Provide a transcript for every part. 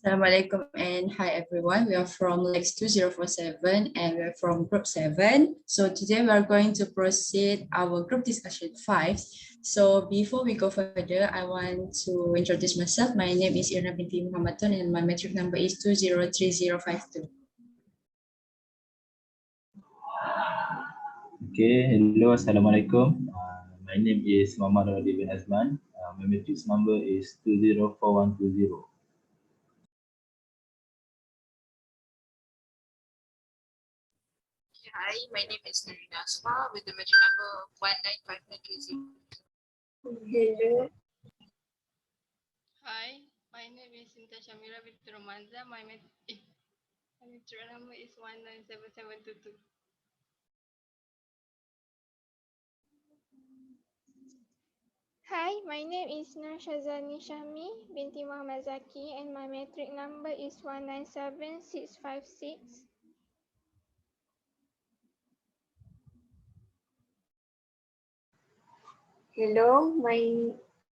Assalamualaikum and hi everyone. We are from LAX2047 and we're from group 7. So today we are going to proceed our group discussion 5. So before we go further, I want to introduce myself. My name is Irna binti Muhammadun and my metric number is 203052. Okay, hello, assalamualaikum. My name is Muhammad Radi bin Azman. My matrix number is 204120. Hi, my name is Narina Asma with the metric number 195920. Hello. Hi, my name is Sinta Shamira with Romanza. My metric number is 197722. Hi, my name is Nur Shazani Shami binti Muhammad Zaki and my metric number is 197656. Hello,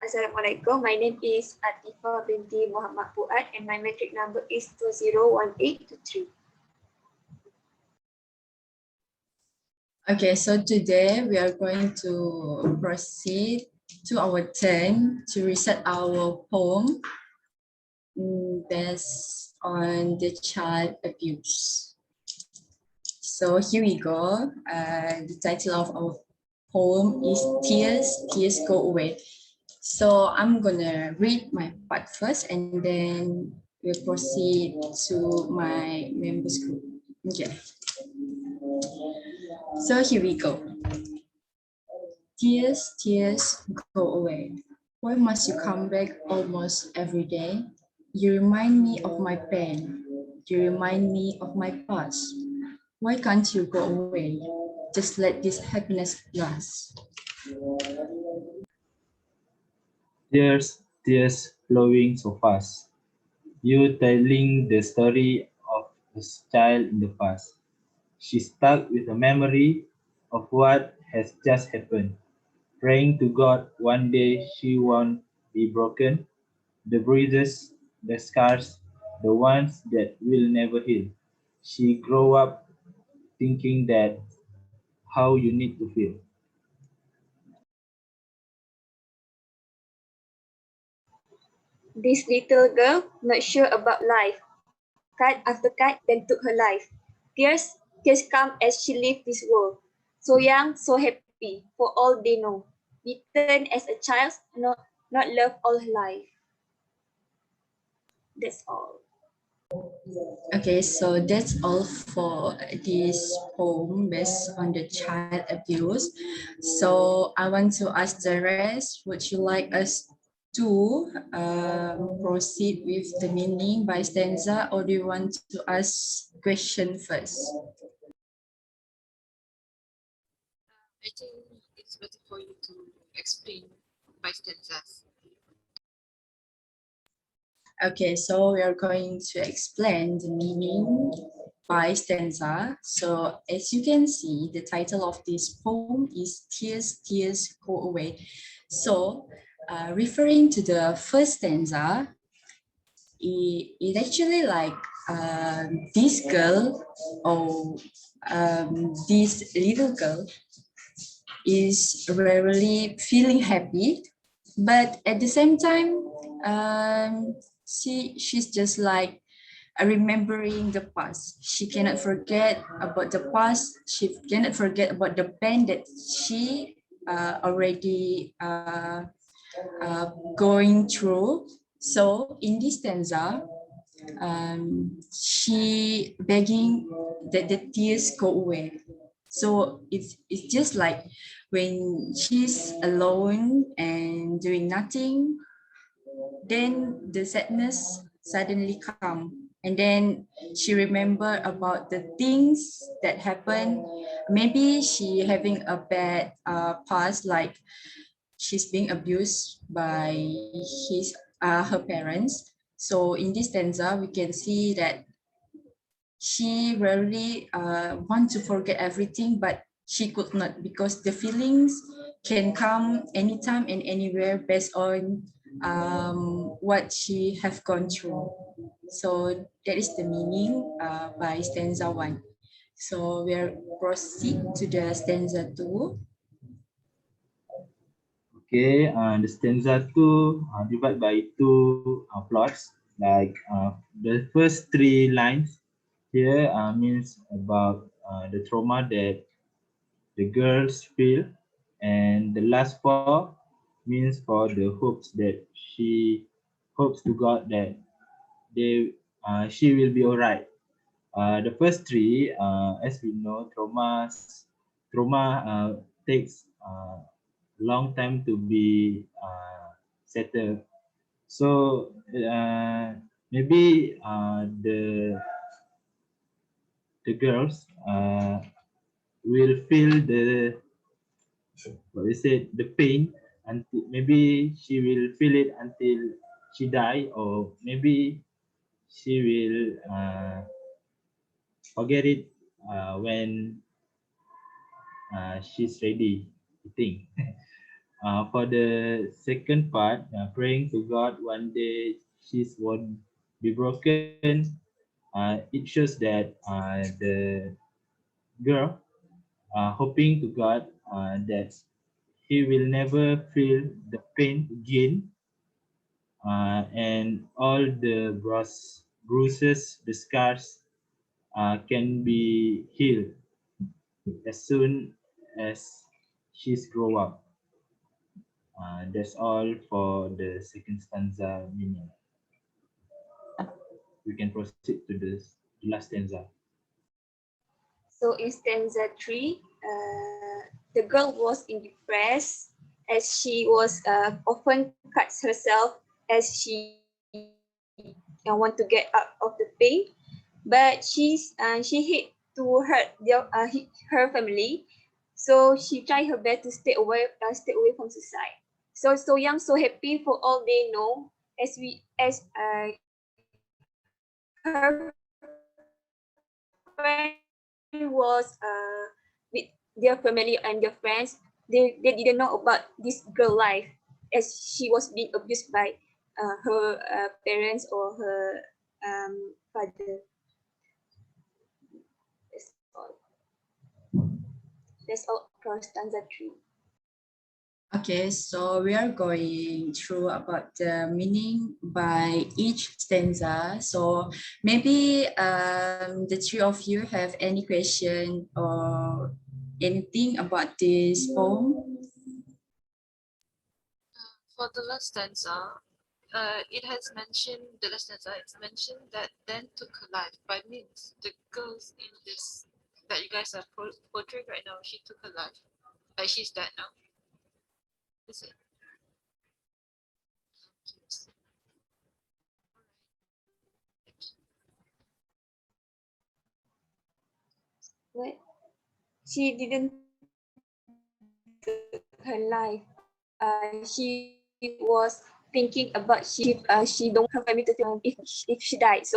Assalamualaikum. My name is Atifa binti Muhammad Fuad and my metric number is 201823. Okay, so today we are going to proceed to our turn to recite our poem based on the child abuse. So here we go. The title of our poem is Tears, Tears Go Away. So I'm gonna read my part first and then we'll proceed to my members group. Okay. So here we go. Tears, tears go away. Why must you come back almost every day? You remind me of my pain. You remind me of my past. Why can't you go away? Just let this happiness last. Tears, tears flowing so fast. You telling the story of a child in the past. She's stuck with a memory of what has just happened. Praying to God one day she won't be broken. The bruises, the scars, the ones that will never heal. She grew up thinking that how you need to feel. This little girl, not sure about life. Cut after cut, then took her life. Tears, tears come as she leaves this world. So young, so happy, for all they know. Beaten as a child, not loved all her life. That's all. Okay, so that's all for this poem based on the child abuse. So I want to ask the rest, would you like us to proceed with the meaning by stanza, or do you want to ask question first? I think it's better for you to explain by stanzas. Okay, so we are going to explain the meaning by stanza. So as you can see, the title of this poem is Tears, Tears Go Away. So referring to the first stanza, it actually like this girl or this little girl is rarely feeling happy, but at the same time, she's just like remembering the past. She cannot forget about the past. She cannot forget about the pain that she already going through. So in this stanza, she begging that the tears go away. So it's just like when she's alone and doing nothing, then the sadness suddenly come, and then she remember about the things that happened. Maybe she having a bad past, like she's being abused by her parents. So in this stanza, we can see that she rarely want to forget everything, but she could not, because the feelings can come anytime and anywhere based on what she have gone through. So that is the meaning by stanza 1. So we'll proceed to the stanza 2. Okay, the stanza 2 divide by two plots. Like the first three lines here means about the trauma that the girls feel, and the last four means for the hopes that she hopes to God that she will be alright. The first three, as we know, trauma takes long time to be settled. So maybe the girls will feel the what we said the pain until maybe she will feel it until she die, or maybe she will forget it when she's ready, I think. For the second part, praying to God one day she's won't be broken. It shows that the girl hoping to God that he will never feel the pain again, and all the bruises, the scars can be healed as soon as she's grow up. That's all for the second stanza meaning. We can proceed to the last stanza. So in stanza 3, the girl was in depressed as she was often cuts herself as she want to get out of the pain, but she hate to hurt her family, so she tried her best to stay away from suicide. So young, so happy for all they know, her friend was with their family and their friends. They didn't know about this girl life as she was being abused by her parents or her father. That's all. That's all for stanza 3. Okay, so we are going through about the meaning by each stanza. So maybe the three of you have any question or anything about this poem? For the last stanza, it has mentioned the last stanza. It's mentioned that then took her life. By means the girls in this that you guys are portraying right now, she took her life. Like she's dead now. Is it? Yes. What? She didn't take her life. She was thinking about she don't have family to if she died.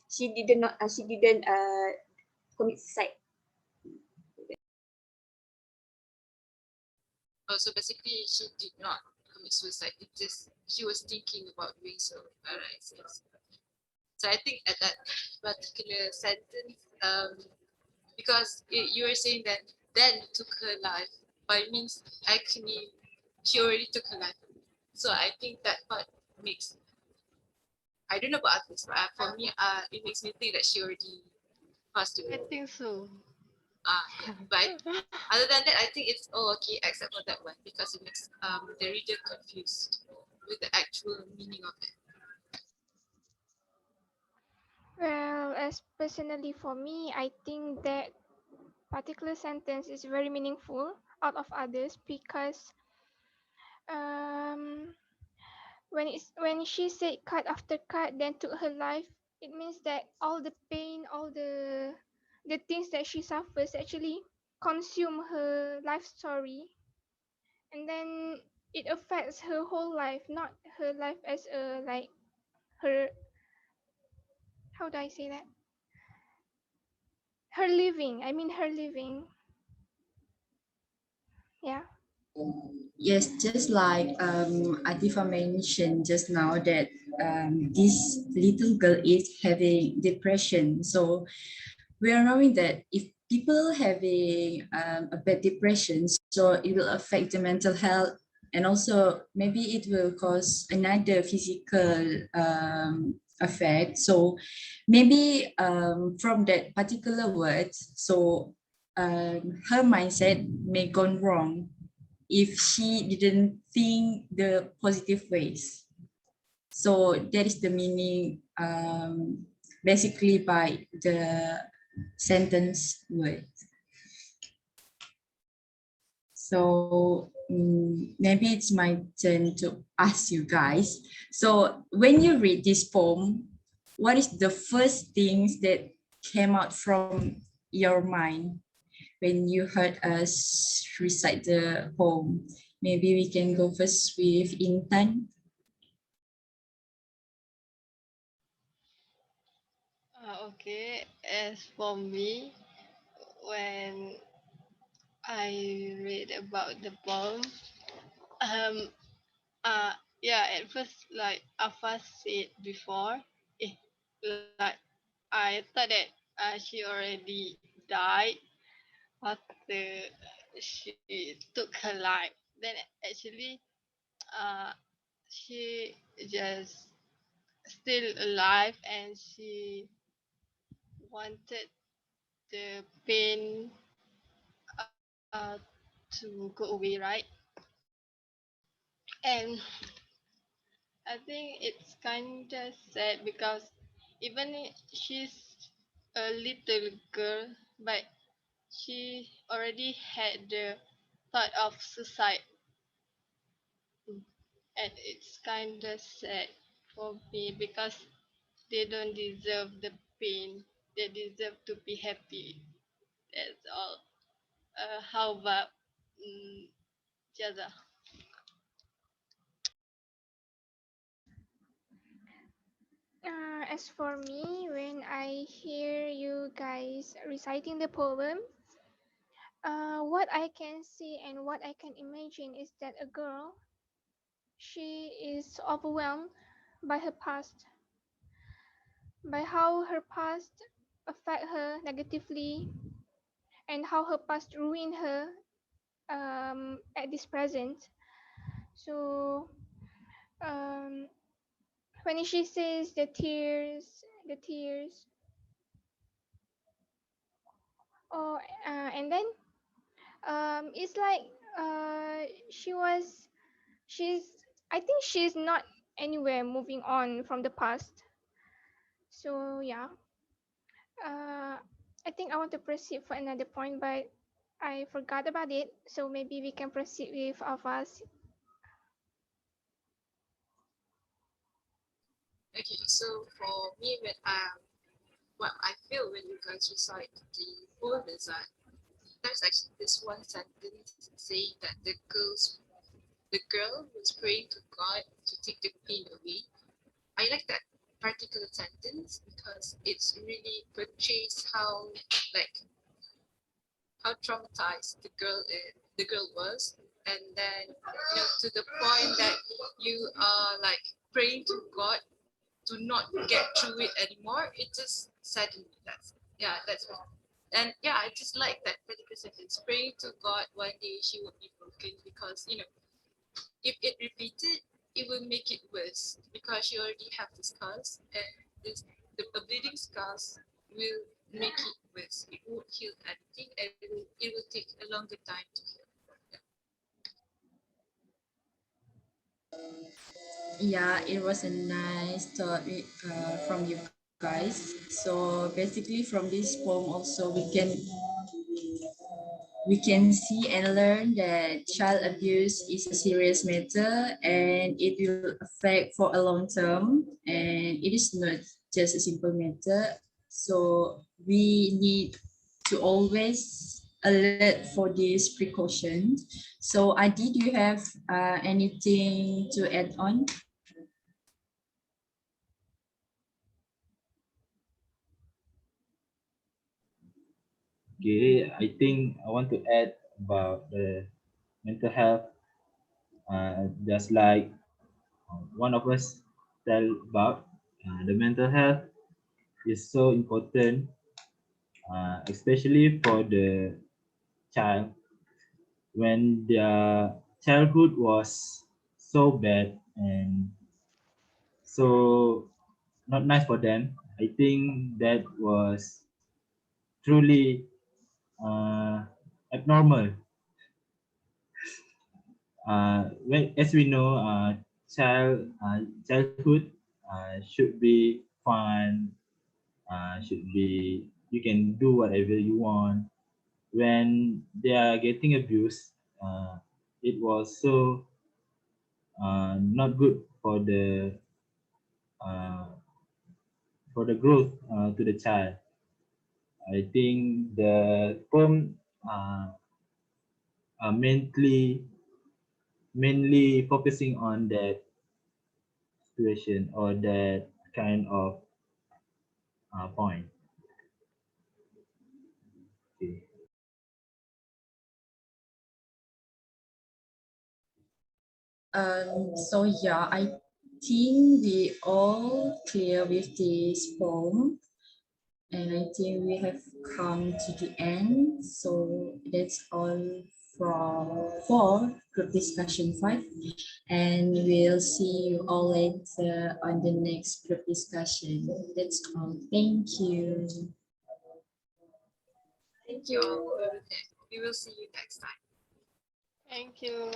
She did not she didn't commit suicide. Oh, so basically, she did not commit suicide. It just she was thinking about doing so. Alright, yes. So I think at that particular sentence, because you were saying that then took her life, but it means actually she already took her life. So I think that part makes, I don't know about others, but for me, it makes me think that she already passed I away. think so. Yeah. But other than that, I think it's all okay except for that one because it makes the reader confused with the actual meaning of it. Well, as personally for me, I think that particular sentence is very meaningful out of others because um, when she said cut after cut then took her life, it means that all the pain, all the things that she suffers actually consume her life story, and then it affects her whole life, not her life as a like her, how do I say that? Her living. I mean her living. Yeah. Yes, just like Atifa mentioned just now that this little girl is having depression. So we are knowing that if people having a bad depression, so it will affect the mental health, and also maybe it will cause another physical effect. So maybe from that particular word, so her mindset may gone wrong if she didn't think the positive ways. So that is the meaning basically by the sentence word. So maybe it's my turn to ask you guys. So when you read this poem, what is the first things that came out from your mind when you heard us recite the poem? Maybe we can go first with Intan. Okay, as for me, when I read about the poem, um, yeah, at first, like Afa said before, eh, like I thought that she already died after she took her life. Then actually, uh, she just still alive and she wanted the pain uh, to go away, right? And I think it's kind of sad because she's a little girl, but she already had the thought of suicide, and it's kind of sad for me because they don't deserve the pain. They deserve to be happy. That's all. How about Jaza? As for me, when I hear you guys reciting the poem, what I can see and what I can imagine is that a girl, she is overwhelmed by her past, by how her past affect her negatively, and how her past ruined her at this present. So um, when she says the tears, oh, and then it's like she was, she's, I think she's not anywhere moving on from the past. So yeah, uh, I think I want to proceed for another point, but I forgot about it. So maybe we can proceed with of us. Okay, so for me, when what I feel when you guys recite the poem is that there's actually this one sentence saying that the girl was praying to God to take the pain away. I like that particular sentence because it's really portrays how like how traumatized the girl was, and then to the point that you are like praying to God to not get through it anymore. It just saddened me. That's what. And yeah, I just like that particular sentence. Praying to God one day she would be broken because if it repeated, it will make it worse because you already have the scars, and the bleeding scars will make it worse. It won't heal anything, and it will take a longer time to heal. Yeah. Yeah, it was a nice thought from you guys. So basically, from this poem also we can see and learn that child abuse is a serious matter and it will affect for a long term, and it is not just a simple matter. So we need to always alert for this precaution. So Adi, do you have anything to add on? Okay, I think I want to add about the mental health Just like one of us tell about the mental health is so important, especially for the child when their childhood was so bad and so not nice for them. I think that was truly abnormal. As we know, childhood should be fun. Should be you can do whatever you want. When they are getting abused, it was so not good uh, for the growth to the child. I think the poem are mainly focusing on that situation or that kind of point. Okay. So yeah, I think we all clear with this poem, and I think we have come to the end. So that's all for group discussion 5, and we'll see you all later on the next group discussion. That's all. Thank you. Thank you all. We will see you next time. Thank you.